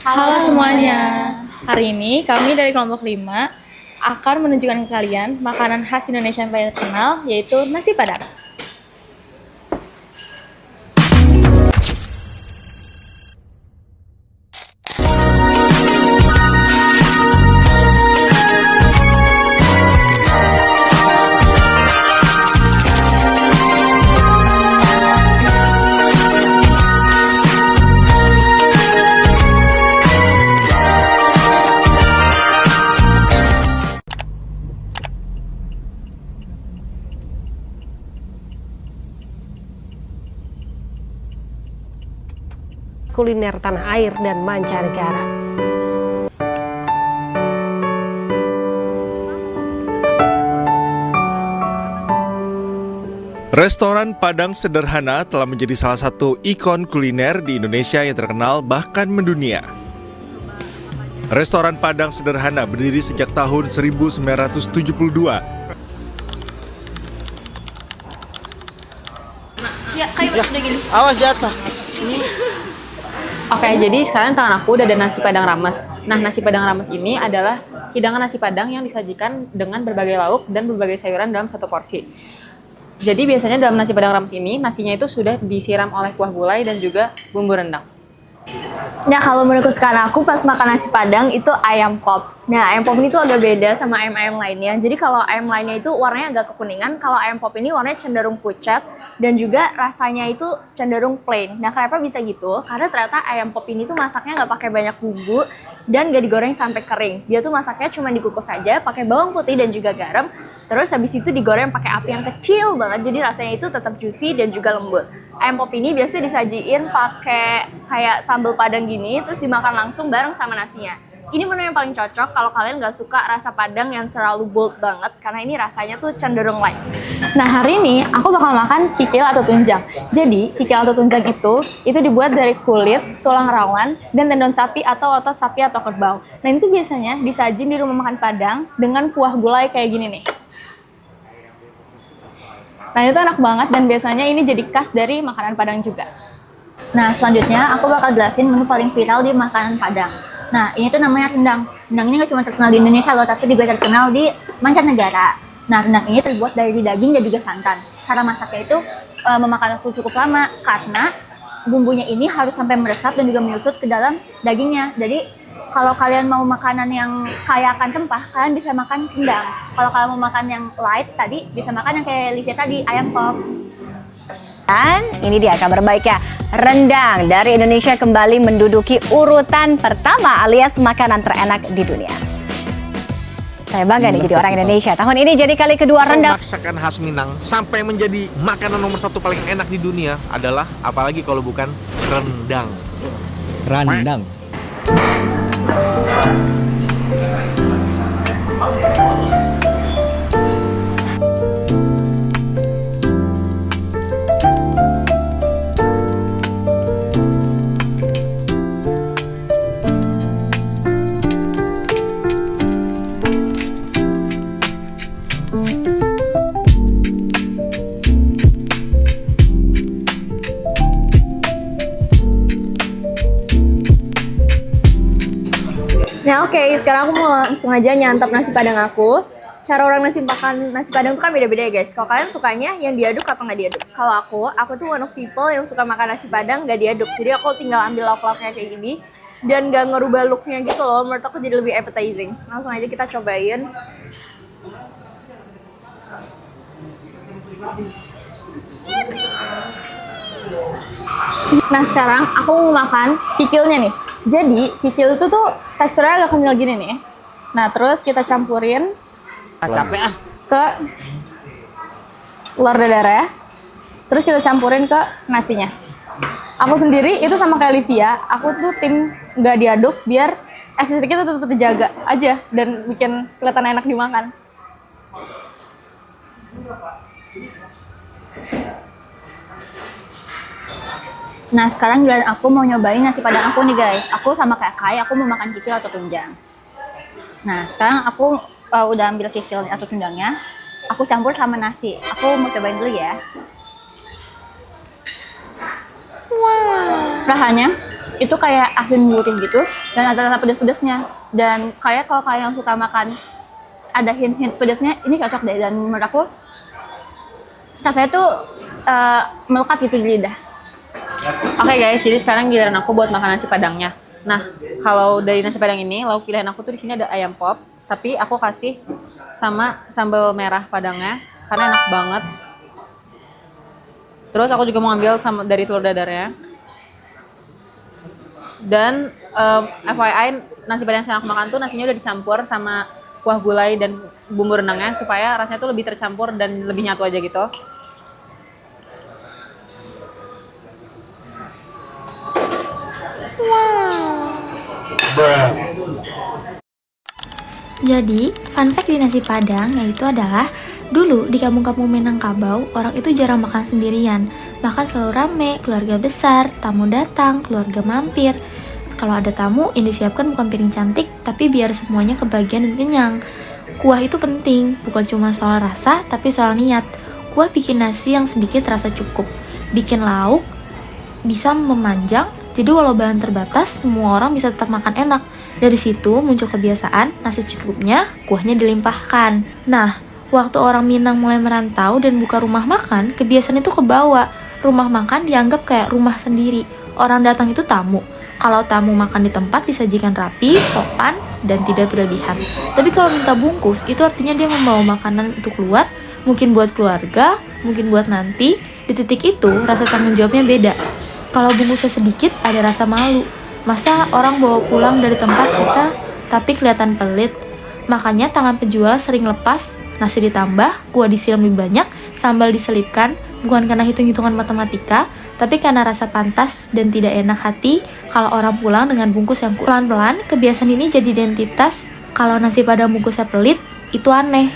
Halo semuanya. Hari ini kami dari kelompok 5 akan menunjukkan ke kalian makanan khas Indonesia yang paling terkenal, yaitu nasi Padang. Kuliner tanah air dan mancanegara. Restoran Padang sederhana telah menjadi salah satu ikon kuliner di Indonesia yang terkenal bahkan mendunia. Restoran Padang sederhana berdiri sejak tahun 1972. Ya, kayak udah gini. Awas jatuh. Oke, jadi sekarang di tangan aku udah ada nasi Padang rames. Nah, nasi Padang rames ini adalah hidangan nasi Padang yang disajikan dengan berbagai lauk dan berbagai sayuran dalam satu porsi. Jadi biasanya dalam nasi Padang rames ini, nasinya itu sudah disiram oleh kuah gulai dan juga bumbu rendang. Nah, kalau menurut sekarang aku pas makan nasi Padang itu ayam pop. Nah, ayam pop ini tuh agak beda sama ayam-ayam lainnya. Jadi kalau ayam lainnya itu warnanya agak kekuningan, kalau ayam pop ini warnanya cenderung pucat dan juga rasanya itu cenderung plain. Nah, kenapa bisa gitu? Karena ternyata ayam pop ini tuh masaknya nggak pakai banyak bumbu dan nggak digoreng sampai kering. Dia tuh masaknya cuma dikukus saja, pakai bawang putih dan juga garam. Terus habis itu digoreng pakai api yang kecil banget, jadi rasanya itu tetap juicy dan juga lembut. Ayam pop ini biasanya disajiin pakai kayak sambal Padang gini, terus dimakan langsung bareng sama nasinya. Ini menu yang paling cocok kalau kalian nggak suka rasa Padang yang terlalu bold banget, karena ini rasanya tuh cenderung light. Nah, hari ini aku bakal makan kikil atau tunjang. Jadi, kikil atau tunjang itu dibuat dari kulit, tulang rawan, dan tendon sapi atau otot sapi atau kerbau. Nah, ini tuh biasanya disajin di rumah makan Padang dengan kuah gulai kayak gini nih. Nah, itu enak banget dan biasanya ini jadi khas dari makanan Padang juga. Nah, selanjutnya aku bakal jelasin menu paling viral di makanan Padang. Nah, ini tuh namanya rendang. Rendang ini nggak cuma terkenal di Indonesia loh, tapi juga terkenal di mancanegara. Nah, rendang ini terbuat dari daging dan juga santan. Cara masaknya itu memakan waktu cukup lama karena bumbunya ini harus sampai meresap dan juga menyusut ke dalam dagingnya. Jadi kalau kalian mau makanan yang kaya akan rempah, kalian bisa makan rendang. Kalau kalian mau makan yang light tadi, bisa makan yang kayak Livia tadi, ayam pop. Dan ini dia kabar baiknya, rendang dari Indonesia kembali menduduki urutan pertama alias makanan terenak di dunia. Saya bangga nih jadi orang Indonesia. Tahun ini jadi kali kedua rendang. Masakan khas Minang sampai menjadi makanan nomor 1 paling enak di dunia adalah apalagi kalau bukan rendang. Rendang. Nah, oke, sekarang aku mau langsung aja nyantap nasi Padang aku. Cara orang makan nasi Padang itu kan beda-beda ya guys. Kalau kalian sukanya yang diaduk atau nggak diaduk? Kalau aku tuh one of people yang suka makan nasi Padang nggak diaduk. Jadi aku tinggal ambil lauk-lauknya kayak gini dan nggak ngerubah looknya gitu loh. Menurut aku jadi lebih appetizing. Langsung aja kita cobain. Nah, sekarang aku mau makan kikilnya nih. Jadi, kikil itu tuh teksturnya agak kenyal gini nih. Nah, terus kita campurin Capek ah. ke telur dadar ya. Terus kita campurin ke nasinya. Aku sendiri itu sama kayak Livia, aku tuh tim nggak diaduk biar estetiknya tetap terjaga aja dan bikin kelihatan enak dimakan. Nah, sekarang giliran aku mau nyobain nasi Padang aku nih guys. Aku sama kayak Kai, aku mau makan kikil atau tunjang. Nah, sekarang aku udah ambil kikil atau tunjangnya. Aku campur sama nasi. Aku mau cobain dulu ya. Wow. Rasanya itu kayak asin gurih gitu dan ada rasa pedas-pedasnya. Dan kayak kalau kalian suka makan ada hint-hint pedasnya, ini cocok deh. Dan menurut aku rasanya tuh melekat gitu di lidah. Oke guys, jadi sekarang giliran aku buat makan nasi padangnya. Nah, kalau dari nasi padang ini, lauk pilihan aku tuh di sini ada ayam pop, tapi aku kasih sama sambal merah padangnya karena enak banget. Terus aku juga mau ambil sama dari telur dadarnya. Dan FYI, nasi padang yang sekarang aku makan tuh nasinya udah dicampur sama kuah gulai dan bumbu rendangnya supaya rasanya tuh lebih tercampur dan lebih nyatu aja gitu. Jadi, fun fact di nasi padang yaitu adalah dulu di kampung-kampung Minangkabau, orang itu jarang makan sendirian. Makan selalu rame, keluarga besar, tamu datang, keluarga mampir. Kalau ada tamu, yang disiapkan bukan piring cantik, tapi biar semuanya kebagian dan kenyang. Kuah itu penting, bukan cuma soal rasa, tapi soal niat. Kuah bikin nasi yang sedikit rasa cukup. Bikin lauk bisa memanjang, jadi walau bahan terbatas, semua orang bisa tetap makan enak. Dari situ muncul kebiasaan, nasi cukupnya, kuahnya dilimpahkan. Nah, waktu orang Minang mulai merantau dan buka rumah makan, kebiasaan itu kebawa. Rumah makan dianggap kayak rumah sendiri. Orang datang itu tamu. Kalau tamu makan di tempat disajikan rapi, sopan, dan tidak berlebihan. Tapi kalau minta bungkus, itu artinya dia membawa makanan untuk keluar, mungkin buat keluarga, mungkin buat nanti. Di titik itu, rasa tanggung jawabnya beda. Kalau bungkusnya sedikit, ada rasa malu. Masa orang bawa pulang dari tempat kita, tapi kelihatan pelit. Makanya tangan penjual sering lepas, nasi ditambah, kuah disiram lebih banyak, sambal diselipkan, bukan karena hitung-hitungan matematika, tapi karena rasa pantas dan tidak enak hati kalau orang pulang dengan bungkus yang pelan-pelan. Kebiasaan ini jadi identitas. Kalau nasi padang bungkusnya pelit, itu aneh.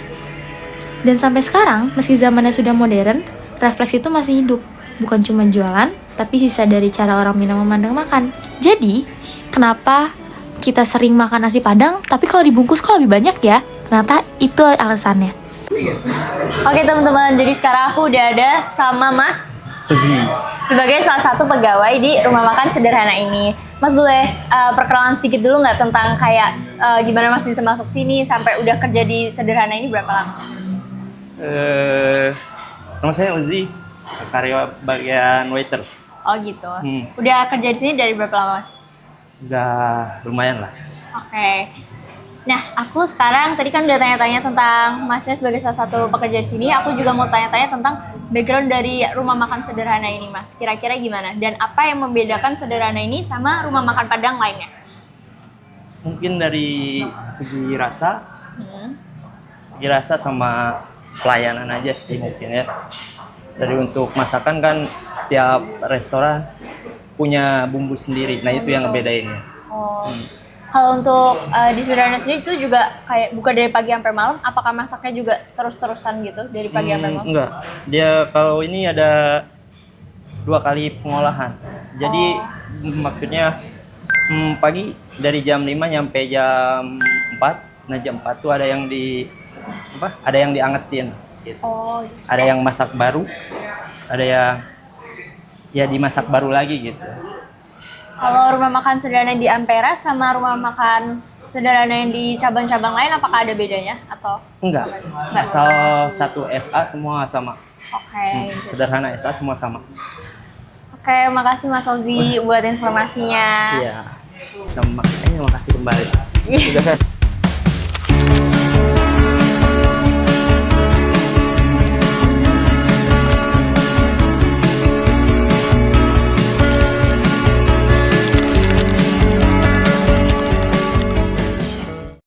Dan sampai sekarang, meski zamannya sudah modern, refleks itu masih hidup. Bukan cuma jualan, tapi sisa dari cara orang Minang memandang makan. Jadi, kenapa kita sering makan nasi padang, tapi kalau dibungkus kok lebih banyak ya? Ternyata itu alasannya. Oke teman-teman, jadi sekarang aku udah ada sama Mas sebagai salah satu pegawai di rumah makan sederhana ini. Mas boleh perkenalan sedikit dulu nggak tentang kayak gimana Mas bisa masuk sini sampai udah kerja di sederhana ini berapa lama? Nama saya Uzi, karyawan bagian waiters. Oh gitu. Udah kerja di sini dari berapa lama Mas? Udah lumayan lah. Oke. Nah, aku sekarang tadi kan udah tanya-tanya tentang Masnya sebagai salah satu pekerja di sini. Aku juga mau tanya-tanya tentang background dari rumah makan sederhana ini, Mas. Kira-kira gimana? Dan apa yang membedakan sederhana ini sama rumah makan Padang lainnya? Mungkin dari segi rasa, sama pelayanan aja sih mungkin ya. Dari untuk masakan kan setiap restoran punya bumbu sendiri. Nah itu yang ngebedainnya. Oh. Kalau untuk di sederhana sendiri itu juga kayak buka dari pagi sampai malam, apakah masaknya juga terus-terusan gitu dari pagi sampai malam? Enggak, dia kalau ini ada 2 kali pengolahan. Jadi maksudnya pagi dari jam 5 nyampe jam 4. Nah jam 4 tuh ada yang diangetin gitu. Ada yang masak baru, ada yang ya dimasak baru lagi gitu. Kalau rumah makan sederhana di Ampera sama rumah makan sederhana yang di cabang-cabang lain, apakah ada bedanya atau? Enggak. Asal satu SA semua sama. Oke. Sederhana SA semua sama. Oke, makasih Mas Ozi buat informasinya. Iya. Makasih kembali.